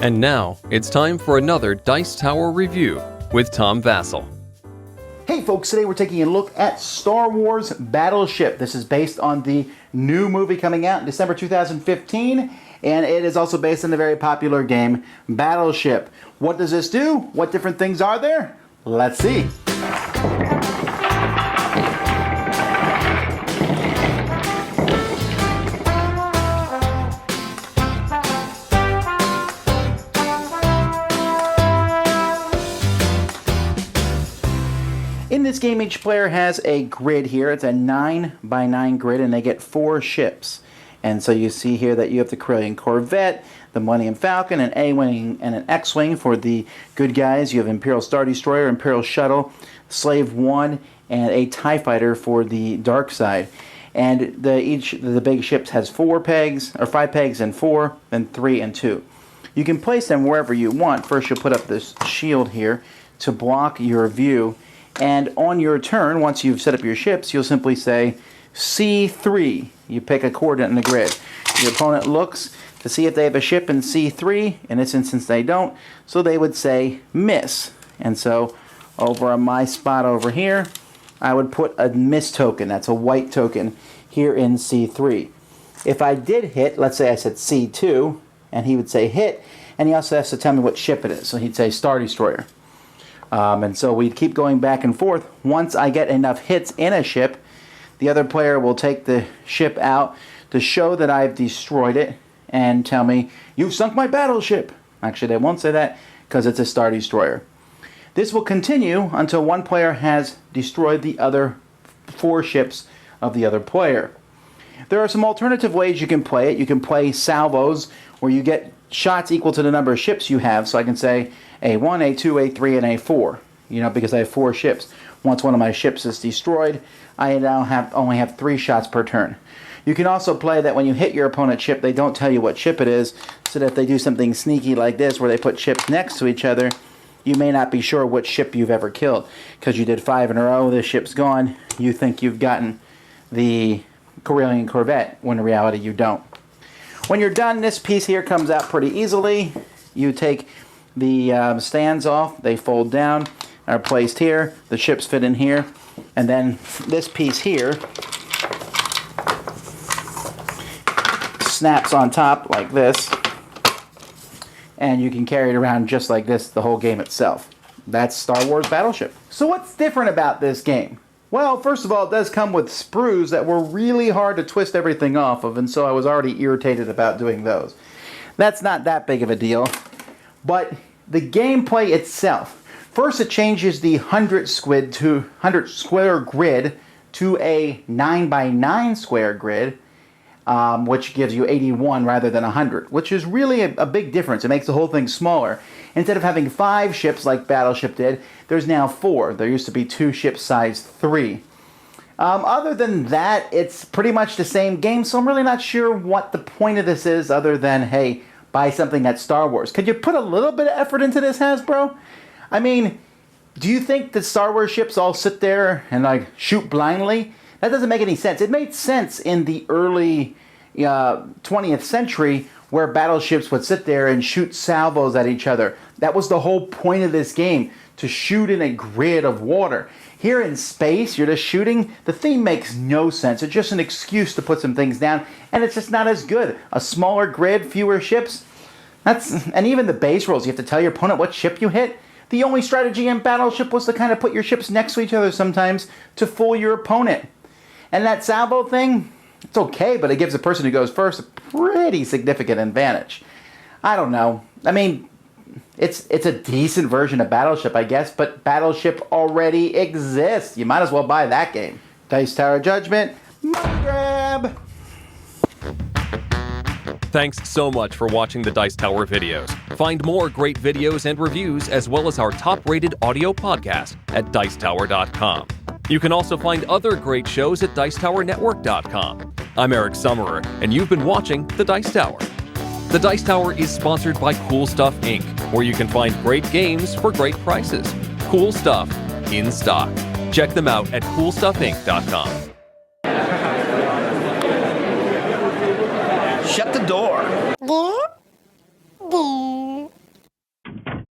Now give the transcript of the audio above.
And now, it's time for another Dice Tower review with Tom Vasel. Hey folks, today we're taking a look at Star Wars Battleship. This is based on the new movie coming out in December 2015, and it is also based on the very popular game Battleship. What does this do? What different things are there? Let's see. In this game, each player has a grid here. It's a 9x9 grid, and they get 4 ships. And so you see here that you have the Corellian Corvette, the Millennium Falcon, an A-Wing, and an X-Wing for the good guys. You have Imperial Star Destroyer, Imperial Shuttle, Slave 1, and a TIE Fighter for the dark side. And each of the big ships has 4 pegs, or 5 pegs and 4, then 3 and 2. You can place them wherever you want. First, you'll put up this shield here to block your view. And on your turn, once you've set up your ships, you'll simply say C3. You pick a coordinate in the grid. Your opponent looks to see if they have a ship in C3. In this instance, they don't. So they would say miss. And so over on my spot over here, I would put a miss token. That's a white token here in C3. If I did hit, let's say I said C2, and he would say hit, and he also has to tell me what ship it is. So he'd say Star Destroyer. And so we'd keep going back and forth. Once I get enough hits in a ship, the other player will take the ship out to show that I've destroyed it and tell me, "You've sunk my battleship." Actually, they won't say that because it's a Star Destroyer. This will continue until one player has destroyed the other 4 ships of the other player. There are some alternative ways you can play it. You can play salvos, where you get shots equal to the number of ships you have. So I can say A1, A2, A3, and A4, because I have 4 ships. Once one of my ships is destroyed, I now only have 3 shots per turn. You can also play that when you hit your opponent's ship, they don't tell you what ship it is, so that if they do something sneaky like this, where they put ships next to each other, you may not be sure which ship you've ever killed. Because you did 5 in a row, this ship's gone, you think you've gotten the Corellian Corvette, when in reality you don't. When you're done, this piece here comes out pretty easily. You take the stands off, they fold down, are placed here, the ships fit in here, and then this piece here snaps on top like this, and you can carry it around just like this the whole game itself. That's Star Wars Battleship. So what's different about this game? Well, first of all, it does come with sprues that were really hard to twist everything off of, and so I was already irritated about doing those. That's not that big of a deal. But the gameplay itself, first it changes the 100 square grid to a 9x9 square grid, which gives you 81 rather than 100, which is really a big difference. It makes the whole thing smaller. Instead of having 5 ships like Battleship did, there's now 4. There used to be 2 ships size 3. Other than that, it's pretty much the same game, so I'm really not sure what the point of this is other than, hey, buy something that's Star Wars. Could you put a little bit of effort into this, Hasbro? I mean, do you think the Star Wars ships all sit there and shoot blindly? That doesn't make any sense. It made sense in the early 20th century where battleships would sit there and shoot salvos at each other. That was the whole point of this game, to shoot in a grid of water. Here in space, you're just shooting. The theme makes no sense. It's just an excuse to put some things down, and it's just not as good. A smaller grid, fewer ships. And even the base rolls, you have to tell your opponent what ship you hit. The only strategy in Battleship was to kind of put your ships next to each other sometimes to fool your opponent. And that salvo thing, it's okay, but it gives the person who goes first a pretty significant advantage. I don't know. I mean, it's a decent version of Battleship, I guess, but Battleship already exists. You might as well buy that game. Dice Tower Judgment, money grab! Thanks so much for watching the Dice Tower videos. Find more great videos and reviews, as well as our top-rated audio podcast at Dicetower.com. You can also find other great shows at Dicetowernetwork.com. I'm Eric Summerer, and you've been watching The Dice Tower. The Dice Tower is sponsored by Cool Stuff Inc., where you can find great games for great prices. Cool stuff in stock. Check them out at CoolStuffInc.com. Shut the door. There.